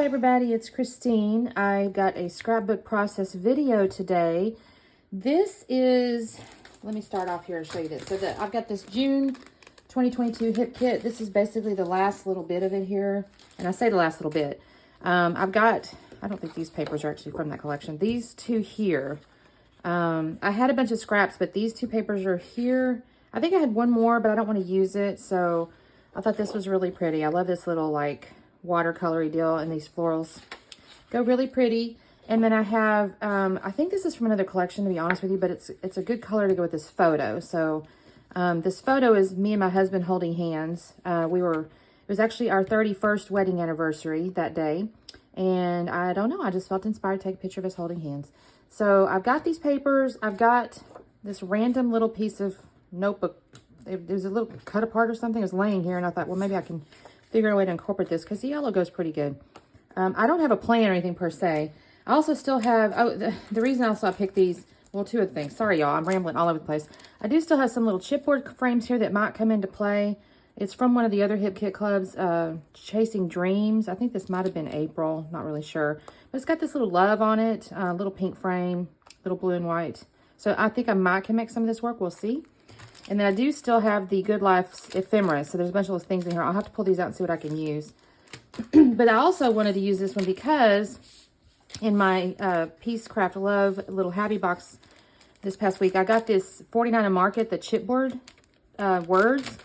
everybody, it's Christine. I got a scrapbook process video today. This is, let me start off here and show you this. So I've got this June 2022 hip kit. This is basically the last little bit of it here. And I say the last little bit. I've got, I don't think these papers are actually from that collection. These two here. I had a bunch of scraps, but these two papers are here. I think I had one more, but I don't want to use it. So I thought this was really pretty. I love this little like watercolory deal, and these florals go really pretty. And then I have, I think this is from another collection, to be honest with you, but it's a good color to go with this photo. So this photo is me and my husband holding hands. It was actually our 31st wedding anniversary that day. And I don't know, I just felt inspired to take a picture of us holding hands. So I've got these papers. I've got this random little piece of notebook. There's a little cut apart or something. It was laying here, and I thought, well, maybe I can figure out a way to incorporate this because the yellow goes pretty good. I don't have a plan or anything per se. I also still have, the reason also I picked these, well, two of the things. Sorry, y'all, I'm rambling all over the place. I do still have some little chipboard frames here that might come into play. It's from one of the other Hip Kit Clubs, Chasing Dreams. I think this might have been April, not really sure. But it's got this little love on it, little pink frame, little blue and white. So I think I might can make some of this work, we'll see. And then I do still have the Good Life ephemera. So there's a bunch of those things in here. I'll have to pull these out and see what I can use. But I also wanted to use this one because in my Peace Craft Love little hobby box this past week, I got this 49 and Market, the chipboard words.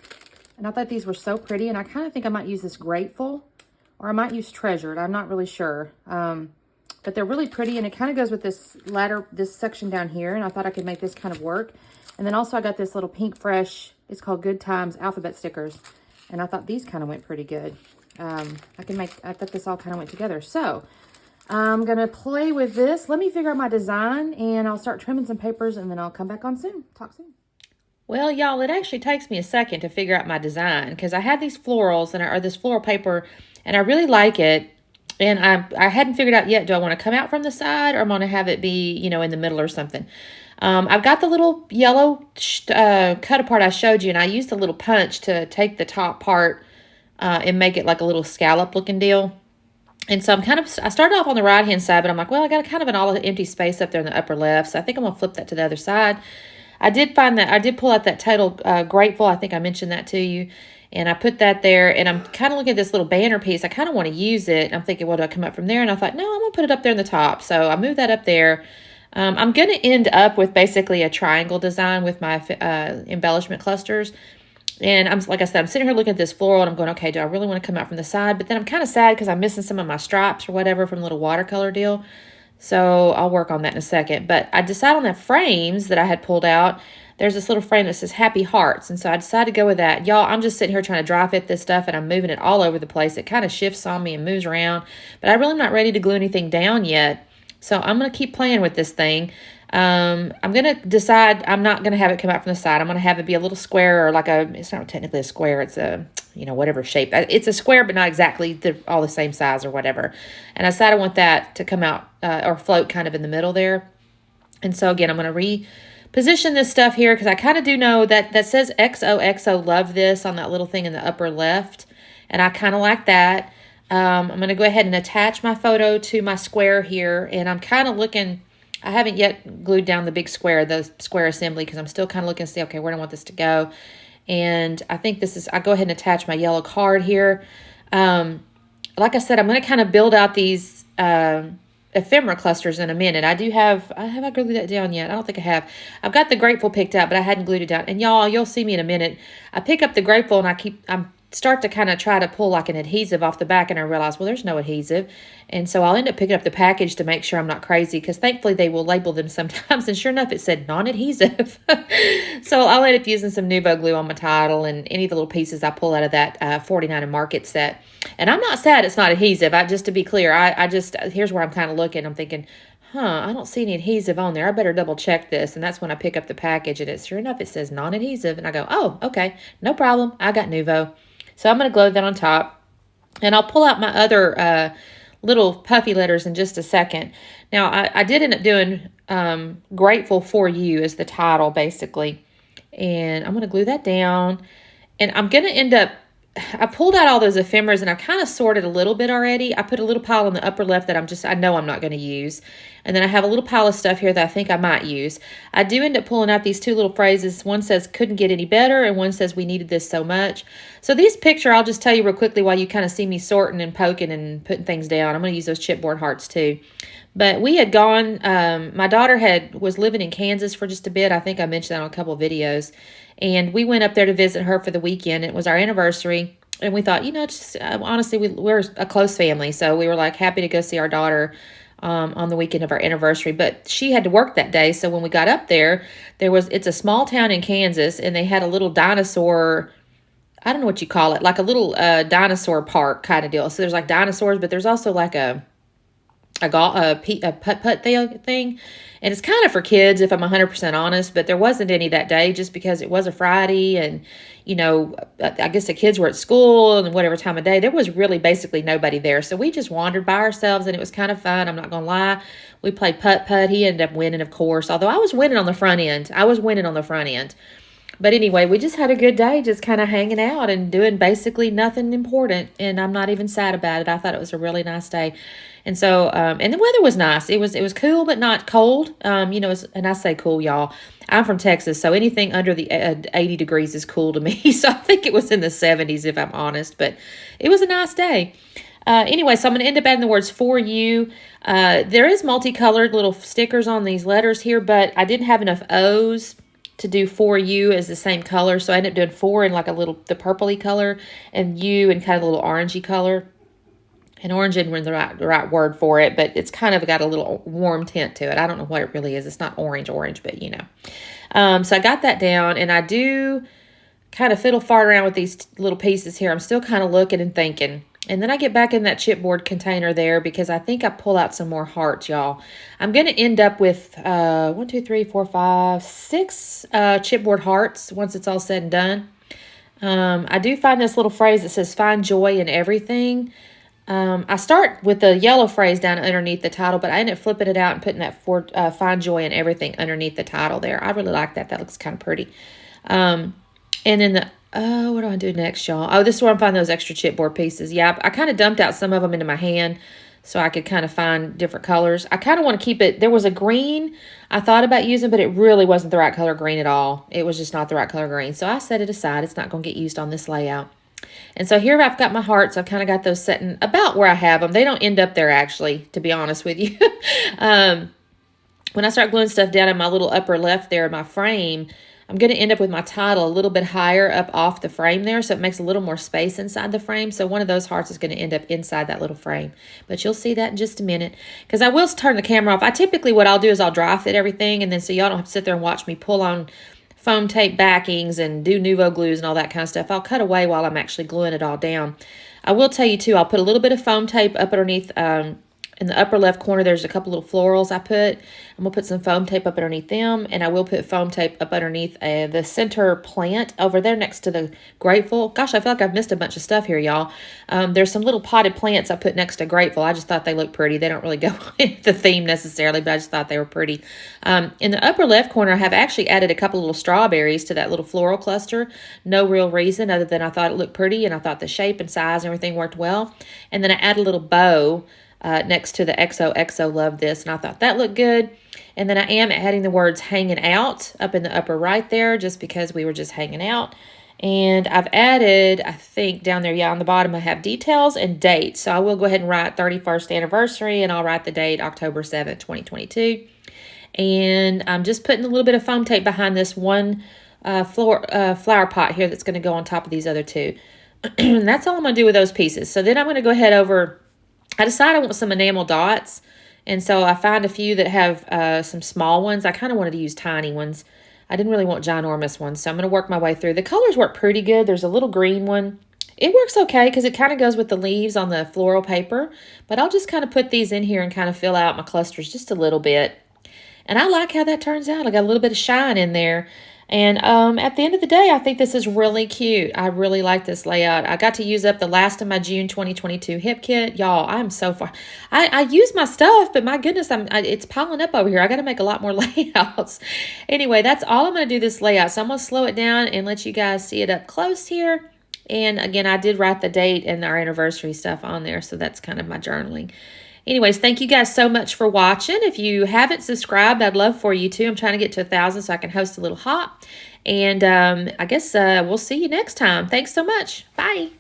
And I thought these were so pretty. And I kind of think I might use this Grateful, or I might use Treasured. I'm not really sure. But they're really pretty. And it kind of goes with this section down here. And I thought I could make this kind of work. And then also I got this little Pink Fresh, it's called Good Times alphabet stickers. And I thought these kind of went pretty good. I thought this all kind of went together. So I'm going to play with this. Let me figure out my design, and I'll start trimming some papers, and then I'll come back on soon. Talk soon. Well, y'all, it actually takes me a second to figure out my design because I had these florals or this floral paper, and I really like it. And I hadn't figured out yet, do I want to come out from the side or I'm going to have it be, you know, in the middle or something. I've got the little yellow cut apart I showed you, and I used a little punch to take the top part and make it like a little scallop looking deal. And so I started off on the right-hand side, but I'm like, well, I got kind of an all empty space up there in the upper left, so I think I'm going to flip that to the other side. I did pull out that Total Grateful. I think I mentioned that to you. And I put that there, and I'm kind of looking at this little banner piece. I kind of want to use it. I'm thinking, well, do I come up from there? And I thought, no, I'm going to put it up there in the top. So I moved that up there. I'm going to end up with basically a triangle design with my embellishment clusters. And like I said, I'm sitting here looking at this floral, and I'm going, okay, do I really want to come out from the side? But then I'm kind of sad because I'm missing some of my stripes or whatever from the little watercolor deal. So I'll work on that in a second. But I decided on the frames that I had pulled out. There's this little frame that says Happy Hearts. And so I decided to go with that. Y'all, I'm just sitting here trying to dry fit this stuff, and I'm moving it all over the place. It kind of shifts on me and moves around. But I really am not ready to glue anything down yet. So I'm going to keep playing with this thing. I'm going to decide I'm not going to have it come out from the side. I'm going to have it be a little square, or it's not technically a square. It's a, whatever shape. It's a square, but not exactly all the same size or whatever. And I decided I want that to come out or float kind of in the middle there. And so again, I'm going to reposition this stuff here because I kind of do know that says XOXO love this on that little thing in the upper left. And I kind of like that. I'm going to go ahead and attach my photo to my square here. And I'm kind of looking, I haven't yet glued down the square assembly because I'm still kind of looking to see, okay, where do I want this to go? And I think I'll go ahead and attach my yellow card here. Like I said, I'm going to kind of build out these ephemera clusters in a minute. Have I glued that down yet? I don't think I have. I've got the Grateful picked out, but I hadn't glued it down. And y'all, you'll see me in a minute. I pick up the Grateful, and I'm start to kind of try to pull like an adhesive off the back, and I realize, well, there's no adhesive. And so I'll end up picking up the package to make sure I'm not crazy, because thankfully they will label them sometimes, and sure enough, it said non-adhesive. So I'll end up using some Nuvo glue on my title and any of the little pieces I pull out of that 49 and Market set. And I'm not sad it's not adhesive. Just to be clear, here's where I'm kind of looking. I'm thinking, I don't see any adhesive on there. I better double check this. And that's when I pick up the package, and sure enough, it says non-adhesive. And I go, oh, okay, no problem. I got Nuvo. So I'm going to glue that on top. And I'll pull out my other little puffy letters in just a second. Now, I did end up doing Grateful for You as the title, basically. And I'm going to glue that down. And I'm going to end up I pulled out all those ephemeras and I've kind of sorted a little bit already. I put a little pile in the upper left that I know I'm not going to use. And then I have a little pile of stuff here that I think I might use. I do end up pulling out these two little phrases. One says, couldn't get any better, and one says, we needed this so much. So these picture, I'll just tell you real quickly while you kind of see me sorting and poking and putting things down. I'm going to use those chipboard hearts too. But we had gone, my daughter was living in Kansas for just a bit. I think I mentioned that on a couple of videos. And we went up there to visit her for the weekend. It was our anniversary. And we thought, just honestly, we're a close family. So we were like happy to go see our daughter on the weekend of our anniversary. But she had to work that day. So when we got up there, it's a small town in Kansas. And they had a little dinosaur, I don't know what you call it, like a little dinosaur park kind of deal. So there's like dinosaurs, but there's also like a putt-putt thing. And it's kind of for kids, if I'm 100% honest, but there wasn't any that day just because it was a Friday and, I guess the kids were at school and whatever time of day. There was really basically nobody there. So we just wandered by ourselves and it was kind of fun. I'm not going to lie. We played putt-putt. He ended up winning, of course, although I was winning on the front end. But anyway, we just had a good day, just kind of hanging out and doing basically nothing important. And I'm not even sad about it. I thought it was a really nice day. And so, and the weather was nice. It was cool, but not cold. And I say cool, y'all. I'm from Texas, so anything under the 80 degrees is cool to me. So I think it was in the 70s, if I'm honest. But it was a nice day. Anyway, so I'm going to end up adding the words for you. There is multicolored little stickers on these letters here, but I didn't have enough O's to do for you as the same color. So I ended up doing for in like the purpley color and you in kind of a little orangey color. And orange isn't the right word for it, but it's kind of got a little warm tint to it. I don't know what it really is. It's not orange, but So I got that down, and I do kind of fiddle fart around with these little pieces here. I'm still kind of looking and thinking. And then I get back in that chipboard container there because I think I pull out some more hearts, y'all. I'm going to end up with 6 chipboard hearts once it's all said and done. I do find this little phrase that says, find joy in everything. I start with the yellow phrase down underneath the title, but I end up flipping it out and putting that find joy in everything underneath the title there. I really like that. That looks kind of pretty. And then what do I do next, y'all? Oh, this is where I'm finding those extra chipboard pieces. Yeah, I kind of dumped out some of them into my hand so I could kind of find different colors. I kind of want to keep it. There was a green I thought about using, but it really wasn't the right color green at all. It was just not the right color green. So I set it aside. It's not going to get used on this layout. And so here I've got my hearts. I've kind of got those setting about where I have them. They don't end up there, actually, to be honest with you. When I start gluing stuff down in my little upper left there in my frame, I'm going to end up with my title a little bit higher up off the frame there, so it makes a little more space inside the frame. So one of those hearts is going to end up inside that little frame. But you'll see that in just a minute, because I will turn the camera off. What I'll do is I'll dry fit everything, and then so y'all don't have to sit there and watch me pull on foam tape backings and do Nuvo glues and all that kind of stuff. I'll cut away while I'm actually gluing it all down. I will tell you too, I'll put a little bit of foam tape up underneath, in the upper left corner, there's a couple little florals I put. I'm going to put some foam tape up underneath them, and I will put foam tape up underneath the center plant over there next to the grateful. Gosh, I feel like I've missed a bunch of stuff here, y'all. There's some little potted plants I put next to grateful. I just thought they looked pretty. They don't really go with the theme necessarily, but I just thought they were pretty. In the upper left corner, I have actually added a couple little strawberries to that little floral cluster. No real reason other than I thought it looked pretty, and I thought the shape and size and everything worked well. And then I add a little bow next to the XOXO love this, and I thought that looked good. And then I am adding the words hanging out up in the upper right there, just because we were just hanging out. And I've added, I think down there, yeah, on the bottom I have details and dates. So I will go ahead and write 31st anniversary, and I'll write the date October 7th, 2022. And I'm just putting a little bit of foam tape behind this one flower pot here that's going to go on top of these other two. And that's all I'm going to do with those pieces. So then I'm going to go ahead over, I decided I want some enamel dots, and so I found a few that have some small ones. I kind of wanted to use tiny ones. I didn't really want ginormous ones, so I'm going to work my way through. The colors work pretty good. There's a little green one. It works okay because it kind of goes with the leaves on the floral paper, but I'll just kind of put these in here and kind of fill out my clusters just a little bit. And I like how that turns out. I got a little bit of shine in there. And at the end of the day, I think this is really cute. I really like this layout. I got to use up the last of my June 2022 hip kit. Y'all, I'm so far. I use my stuff, but my goodness, it's piling up over here. I got to make a lot more layouts. Anyway, that's all I'm going to do this layout. So I'm going to slow it down and let you guys see it up close here. And again, I did write the date and our anniversary stuff on there, so that's kind of my journaling. Anyways, thank you guys so much for watching. If you haven't subscribed, I'd love for you to. I'm trying to get to 1,000 so I can host a little hop. And I guess we'll see you next time. Thanks so much. Bye.